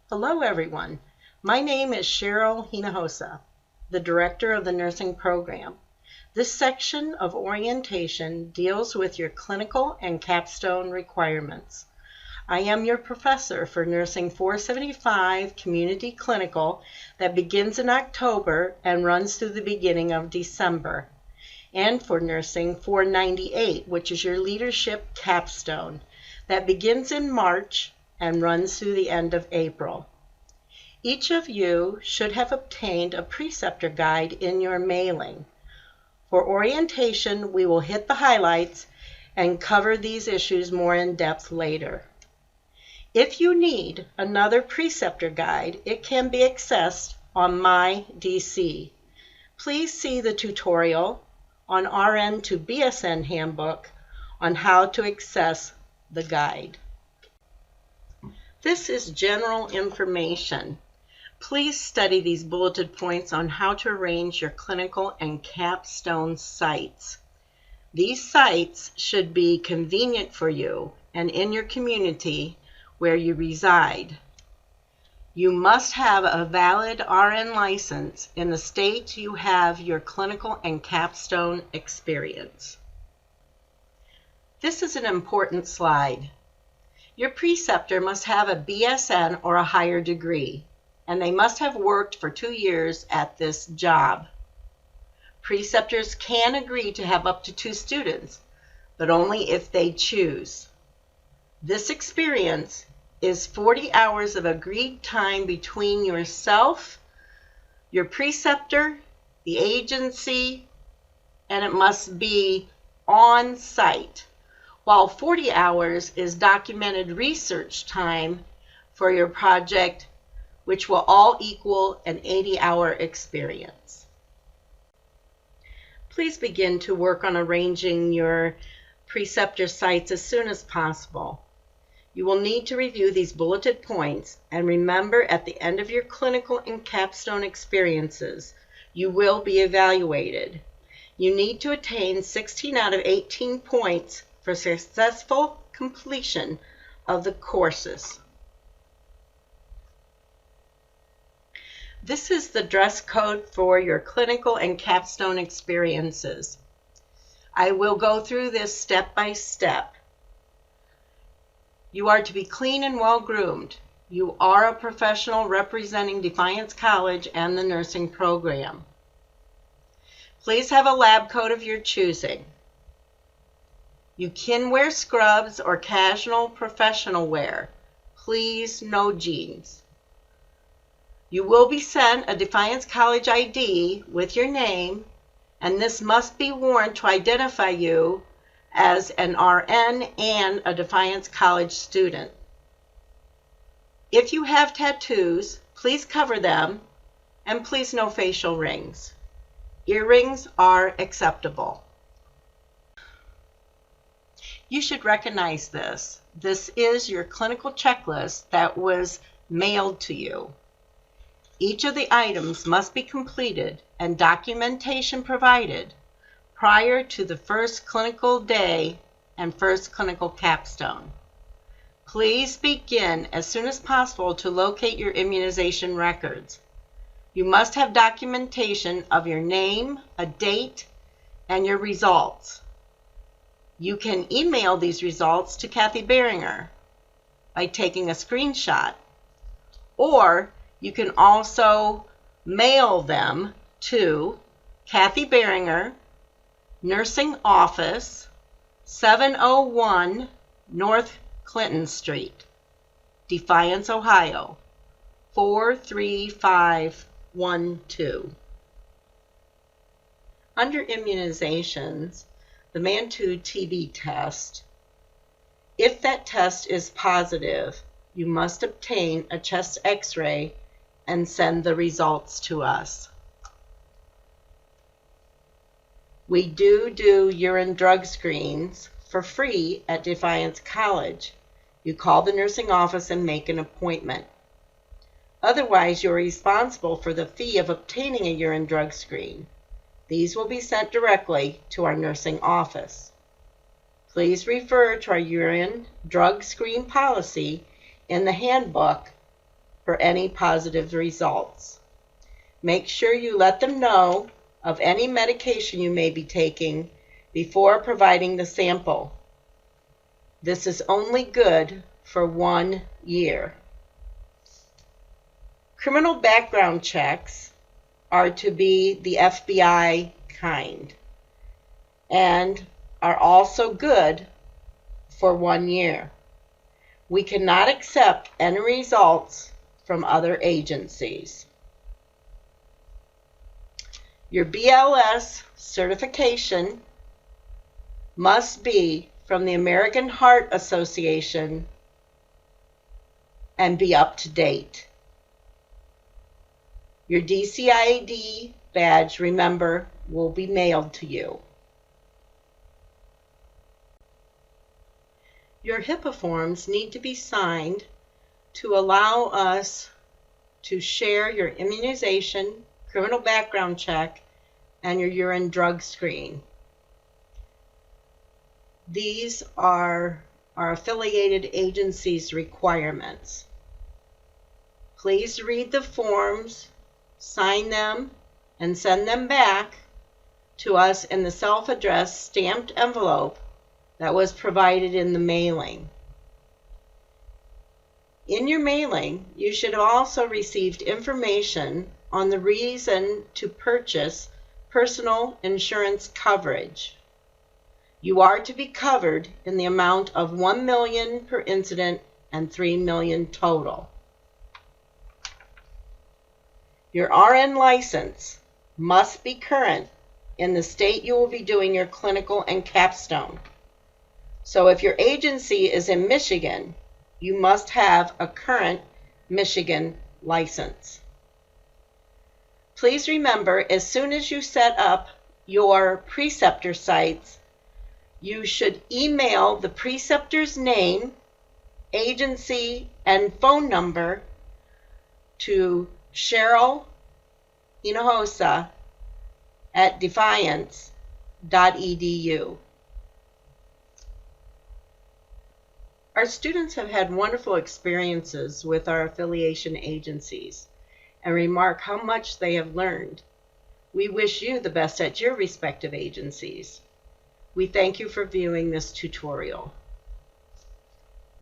Hello everyone, my name is Cheryl Hinojosa, the Director of the Nursing Program. This section of orientation deals with your clinical and capstone requirements. I am your professor for Nursing 475 Community Clinical that begins in October and runs through the beginning of December, and for Nursing 498, which is your Leadership Capstone, that begins in March and runs through the end of April. Each of you should have obtained a preceptor guide in your mailing. For orientation, we will hit the highlights and cover these issues more in depth later. If you need another preceptor guide, it can be accessed on My DC. Please see the tutorial on RN to BSN handbook on how to access the guide. This is general information. Please study these bulleted points on how to arrange your clinical and capstone sites. These sites should be convenient for you and in your community where you reside. You must have a valid RN license in the state you have your clinical and capstone experience. This is an important slide. Your preceptor must have a BSN or a higher degree, and they must have worked for 2 years at this job. Preceptors can agree to have up to 2 students, but only if they choose. This experience is 40 hours of agreed time between yourself, your preceptor, the agency, and it must be on site, while 40 hours is documented research time for your project, which will all equal an 80-hour experience. Please begin to work on arranging your preceptor sites as soon as possible. You will need to review these bulleted points and remember at the end of your clinical and capstone experiences, you will be evaluated. You need to attain 16 out of 18 points for successful completion of the courses. This is the dress code for your clinical and capstone experiences. I will go through this step by step. You are to be clean and well groomed. You are a professional representing Defiance College and the nursing program. Please have a lab coat of your choosing. You can wear scrubs or casual professional wear. Please, no jeans. You will be sent a Defiance College ID with your name, and this must be worn to identify you as an RN and a Defiance College student. If you have tattoos, please cover them, and please no facial rings. Earrings are acceptable. You should recognize this. This is your clinical checklist that was mailed to you. Each of the items must be completed and documentation provided prior to the first clinical day and first clinical capstone. Please begin as soon as possible to locate your immunization records. You must have documentation of your name, a date, and your results. You can email these results to Kathy Beringer by taking a screenshot, or you can also mail them to Kathy Beringer, Nursing Office, 701 North Clinton Street, Defiance, Ohio, 43512. Under immunizations, the Man-2 TB test. If that test is positive, you must obtain a chest x-ray and send the results to us. We do urine drug screens for free at Defiance College. You call the nursing office and make an appointment. Otherwise, you're responsible for the fee of obtaining a urine drug screen. These will be sent directly to our nursing office. Please refer to our urine drug screen policy in the handbook for any positive results. Make sure you let them know of any medication you may be taking before providing the sample. This is only good for 1 year. Criminal background checks are to be the FBI kind and are also good for 1 year. We cannot accept any results from other agencies. Your BLS certification must be from the American Heart Association and be up to date. Your DCID badge, remember, will be mailed to you. Your HIPAA forms need to be signed to allow us to share your immunization, criminal background check, and your urine drug screen. These are our affiliated agencies' requirements. Please read the forms, sign them, and send them back to us in the self-addressed stamped envelope that was provided in the mailing. In your mailing, you should have also received information on the reason to purchase personal insurance coverage. You are to be covered in the amount of $1 million per incident and $3 million total. Your RN license must be current in the state you will be doing your clinical and capstone. So if your agency is in Michigan, you must have a current Michigan license. Please remember, as soon as you set up your Preceptor sites, you should email the Preceptor's name, agency, and phone number to Cheryl Hinojosa at defiance.edu. Our students have had wonderful experiences with our affiliation agencies and remark how much they have learned. We wish you the best at your respective agencies. We thank you for viewing this tutorial.